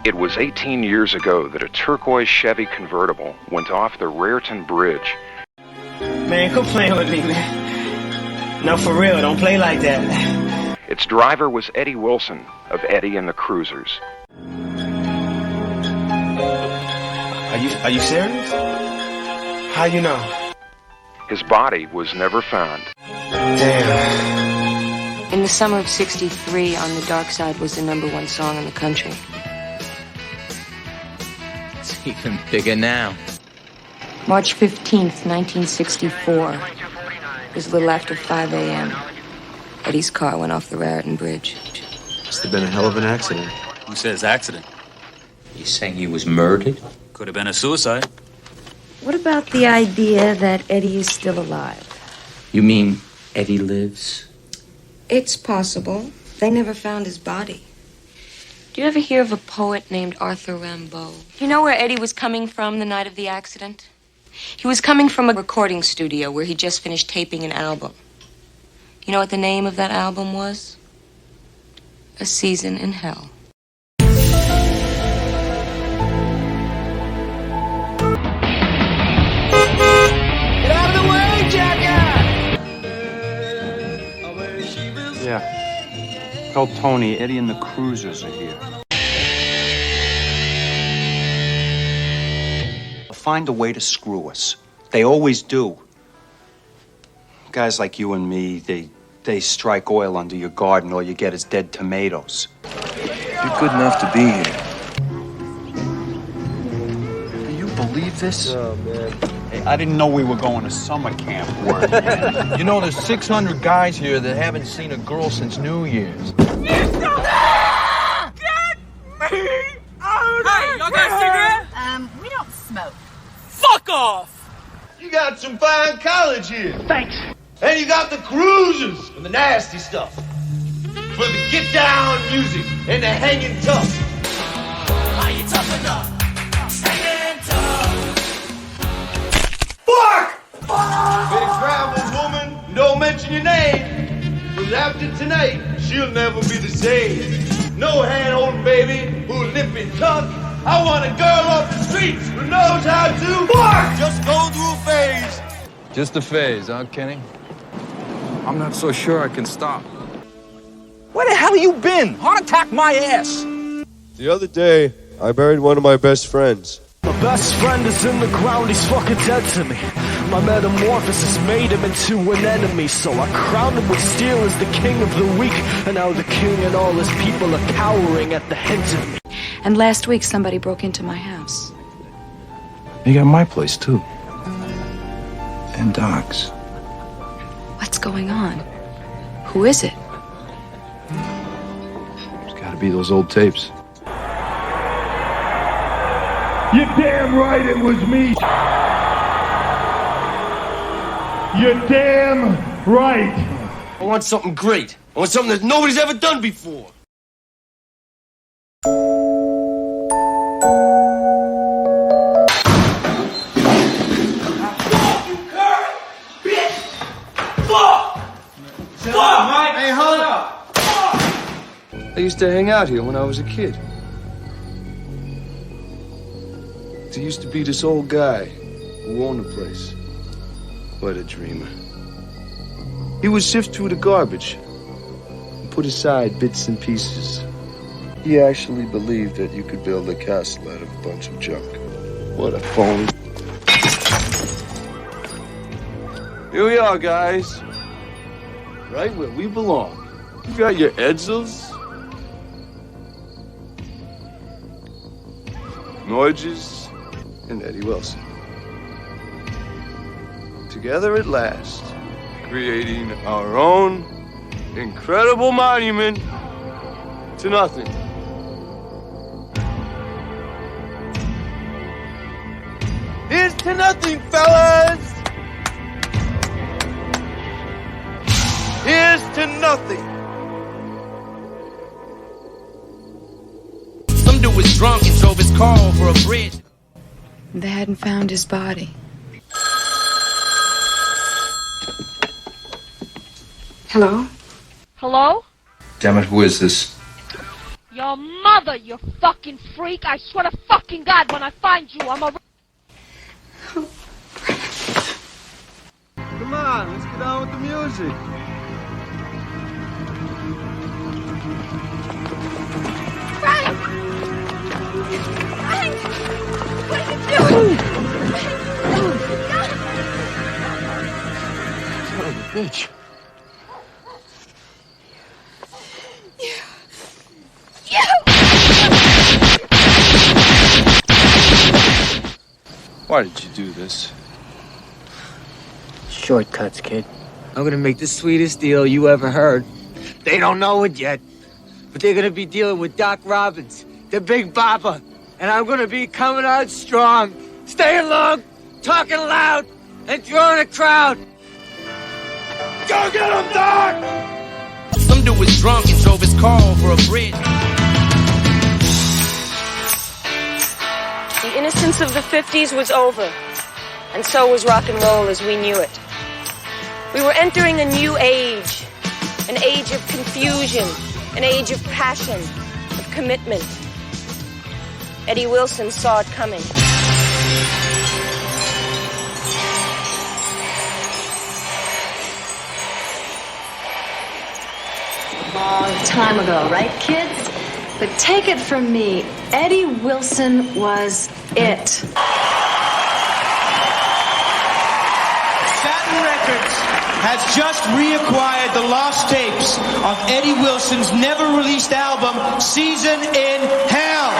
It was 18 years ago that a turquoise Chevy convertible went off the Raritan Bridge. Man, quit playing with me, man. No, for real, don't play like that. Its driver was Eddie Wilson of Eddie and the Cruisers. Are you serious? How you know? His body was never found. Damn. In the summer of '63, On the Dark Side was the #1 song in the country. It's even bigger now. March 15th, 1964. It was a little after 5 a.m. Eddie's car went off the Raritan Bridge. Must have been a hell of an accident. Who says accident? You saying he was murdered? Could have been a suicide. What about the idea that Eddie is still alive? You mean Eddie lives? It's possible. They never found his body. Do you ever hear of a poet named Arthur Rimbaud? You know where Eddie was coming from the night of the accident? He was coming from a recording studio where he just finished taping an album. You know what the name of that album was? A Season in Hell. Get out of the way, jackass! Yeah. Tell Tony, Eddie and the Cruisers are here. Find a way to screw us. They always do. Guys like you and me, they strike oil under your garden, all you get is dead tomatoes. You're good enough to be here. Do you believe this? Oh, man. Hey, I didn't know we were going to summer camp. Word. You know, there's 600 guys here that haven't seen a girl since New Year's. Get me out! Hey, y'all got a cigarette? We don't smoke. Fuck off! You got some fine college here. Thanks. And you got the Cruisers for the nasty stuff. For the get-down music and the hanging tough. Are you tough enough? Hanging tough. Fuck! Big travelers, woman, don't mention your name. Cause after tonight, she'll never be the same. No hand-holding baby who'll nip and tuck. I want a girl off the streets who knows how to fuck! Just go through a phase. Just a phase, huh, Kenny? I'm not so sure I can stop. Where the hell have you been? Heart attack my ass. The other day, I buried one of my best friends. My best friend is in the ground, he's fucking dead to me. My metamorphosis made him into an enemy, so I crowned him with steel as the king of the weak. And now the king and all his people are cowering at the hint of me. And last week, somebody broke into my house. You got my place, too. And Doc's. What's going on? Who is it? It's gotta be those old tapes. You're damn right it was me. You're damn right. I want something great. I want something that nobody's ever done before. Hey, hold up! I used to hang out here when I was a kid. There used to be this old guy who owned the place. What a dreamer. He would sift through the garbage and put aside bits and pieces. He actually believed that you could build a castle out of a bunch of junk. What a phony. Here we are, guys. Right where we belong. You got your Edsels, Norges, and Eddie Wilson. Together at last, creating our own incredible monument to nothing. Here's to nothing, fellas! Here's to nothing! Some dude was drunk and drove his car over a bridge. They hadn't found his body. Hello? Hello? Damn it, who is this? Yo, your mother, you fucking freak. I swear to fucking God, when I find you, I'm a... Come on, let's get on with the music. Frank! Frank! What are you doing? Son of a bitch. Why did you do this? Shortcuts, kid. I'm gonna make the sweetest deal you ever heard. They don't know it yet, but they're gonna be dealing with Doc Robbins, the Big Bopper, and I'm gonna be coming out strong, staying long, talking loud, and drawing a crowd. Go get him, Doc! Some dude was drunk and drove his car over a bridge. The innocence of the 50s was over, and so was rock and roll as we knew it. We were entering a new age, an age of confusion, an age of passion, of commitment. Eddie Wilson saw it coming. A long time ago, right, kids? But take it from me, Eddie Wilson was it. Satin Records has just reacquired the lost tapes of Eddie Wilson's never-released album, Season in Hell.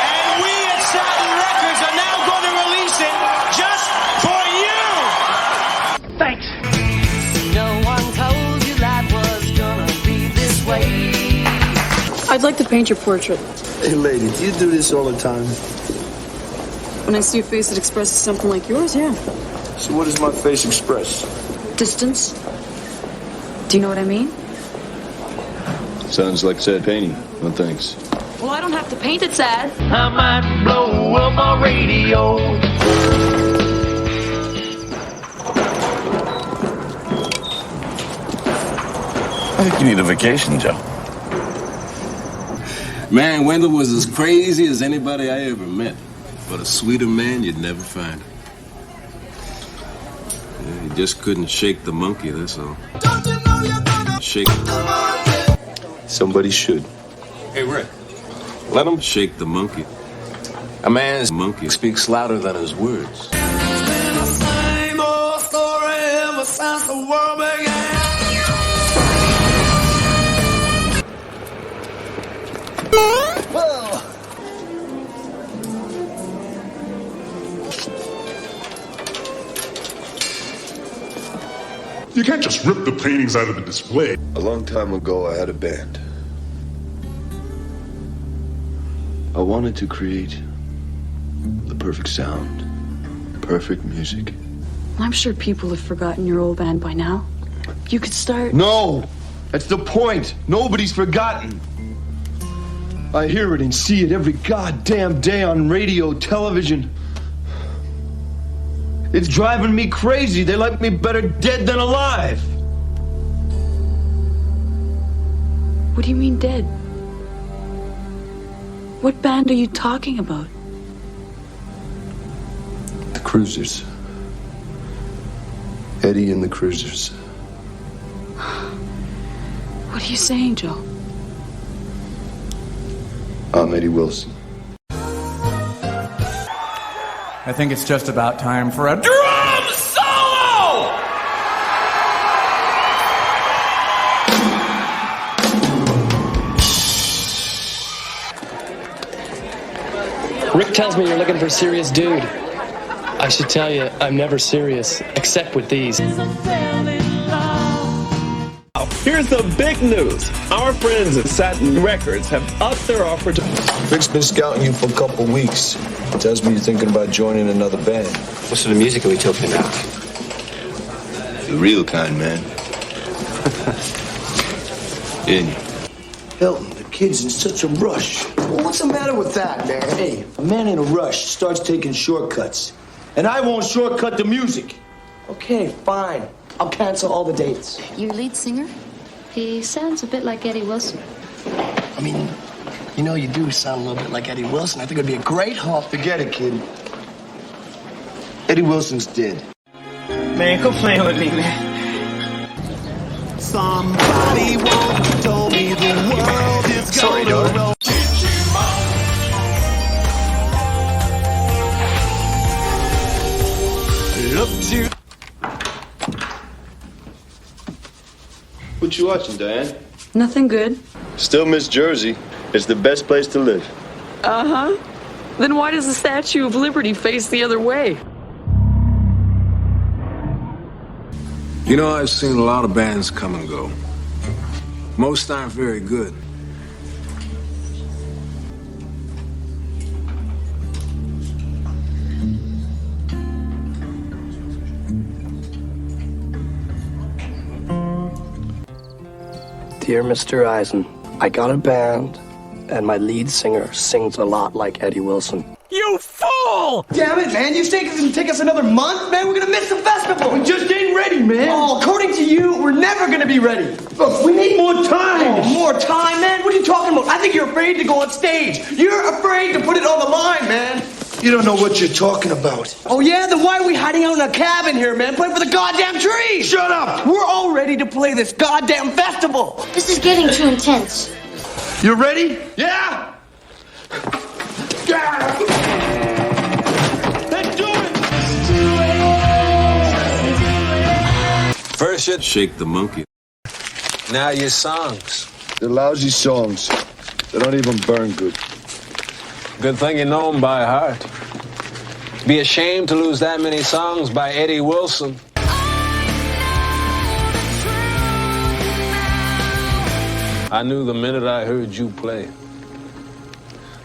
And we at Satin Records are now going to release it just for you. Thanks. No one told you life was gonna be this way. I'd like to paint your portrait. Hey, lady, do you do this all the time? When I see a face that expresses something like yours, yeah. So what does my face express? Distance. Do you know what I mean? Sounds like sad painting. No thanks. Well, I don't have to paint it sad. I might blow up my radio. I think you need a vacation, Joe. Man, Wendell was as crazy as anybody I ever met. But a sweeter man you'd never find. Yeah, he just couldn't shake the monkey, that's all. Shake. Somebody should. Hey, Rick. Let him shake the monkey. A man's monkey speaks louder than his words. Same old story ever since the world began. Well. You can't just rip the paintings out of the display. A long time ago, I had a band. I wanted to create the perfect sound, perfect music. I'm sure people have forgotten your old band by now. You could start... No! That's the point! Nobody's forgotten! I hear it and see it every goddamn day on radio, television. It's driving me crazy. They like me better dead than alive. What do you mean dead? What band are you talking about? The Cruisers. Eddie and the Cruisers. What are you saying, Joe? I'm Eddie Wilson. I think it's just about time for a drum solo! Rick tells me you're looking for a serious dude. I should tell you, I'm never serious, except with these. Here's the big news. Our friends at Satin Records have upped their offer to... Rick's been scouting you for a couple weeks. Tells me you're thinking about joining another band. What sort of music are we talking about? The real kind, man. In. Hilton, the kid's in such a rush. Well, what's the matter with that, man? Hey, a man in a rush starts taking shortcuts. And I won't shortcut the music. Okay, fine. I'll cancel all the dates. Your lead singer? He sounds a bit like Eddie Wilson. I mean, you know, you do sound a little bit like Eddie Wilson. I think it'd be a great help. Forget it, kid. Eddie Wilson's dead. Man, quit playing with me, man. Somebody once told me the world is Sorry, gonna dog. roll. Look to. What you watching, Diane? Nothing good. Still miss Jersey. It's the best place to live. Uh-huh. Then why does the Statue of Liberty face the other way? You know, I've seen a lot of bands come and go. Most aren't very good. Dear Mr. Eisen, I got a band, and my lead singer sings a lot like Eddie Wilson. You fool! Damn it, man. You think it's gonna take us another month? Man, we're gonna miss the festival. We're just getting ready, man. Oh, according to you, we're never gonna be ready. Look, we need more time. Oh, more time, man? What are you talking about? I think you're afraid to go on stage. You're afraid to put it on the line, man. You don't know what you're talking about. Oh, yeah? Then why are we hiding out in a cabin here, man? Playing for the goddamn trees! Shut up! We're all ready to play this goddamn festival. This is getting too intense. You ready? Yeah! Yeah! Let's do it! First you shake the monkey. Now your songs. They're lousy songs. They don't even burn good. Good thing you know them by heart. Be ashamed to lose that many songs by Eddie Wilson. I knew the minute I heard you play.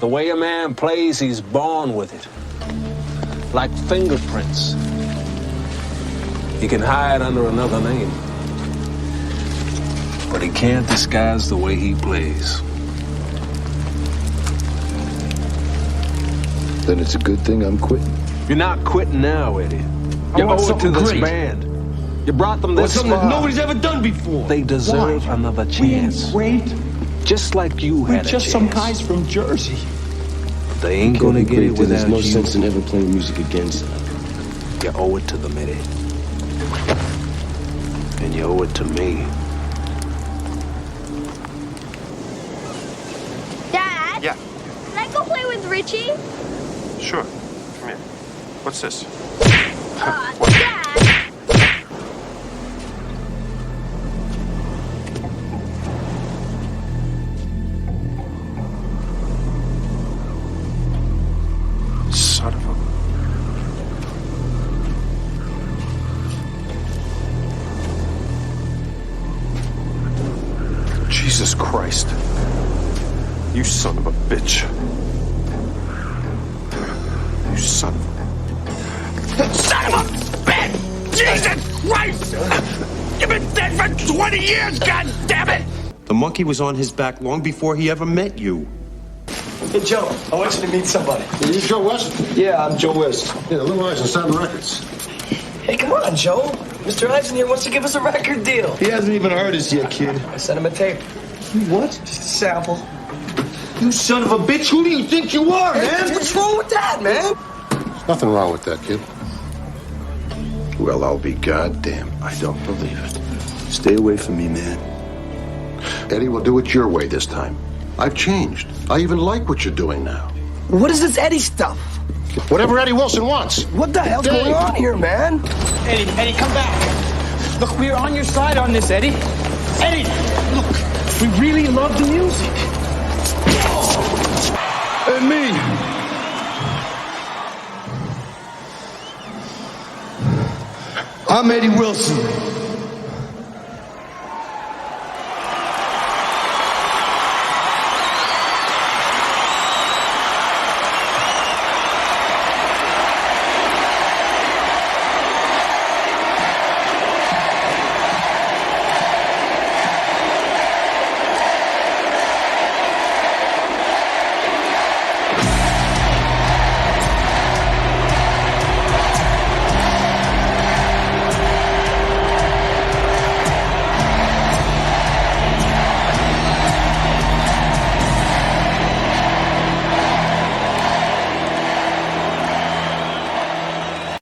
The way a man plays, he's born with it. Like fingerprints. He can hide under another name. But he can't disguise the way he plays. Then it's a good thing I'm quitting. You're not quitting now, Eddie. You owe it to this band. You brought them this something far. that nobody's ever done before. They deserve another chance. Wait. Just like you had a We're just chance. some guys from Jersey. They ain't gonna get it without There's no you. sense in ever playing music again, son. You owe it to them, Eddie. And you owe it to me. Dad? Yeah, Can I go play with Richie? sure. Come here. What's this? Dad! Son of a... Jesus Christ. You son of a bitch. You son of a... Son of a bitch! Jesus Christ! You've been dead for 20 years, goddammit! The monkey was on his back long before he ever met you. Hey, Joe, I want you to meet somebody. Are you Joe West? Yeah, I'm Joe West. Yeah, Lou Eisen, Sound Records. Hey, come on, Joe. Mr. Eisen here wants to give us a record deal. He hasn't even heard us yet, kid. I sent him a tape. What? Just a sample. You son of a bitch, who do you think you are, man? What's wrong with that, man? There's nothing wrong with that, kid. Well, I'll be goddamn. I don't believe it. Stay away from me, man. Eddie, we'll do it your way this time. I've changed. I even like what you're doing now. What is this Eddie stuff? Whatever Eddie Wilson wants. What the hell's going on here, man? Eddie, come back. Look, we're on your side on this, Eddie. Eddie, look, we really love the music. And me. I'm Eddie Wilson.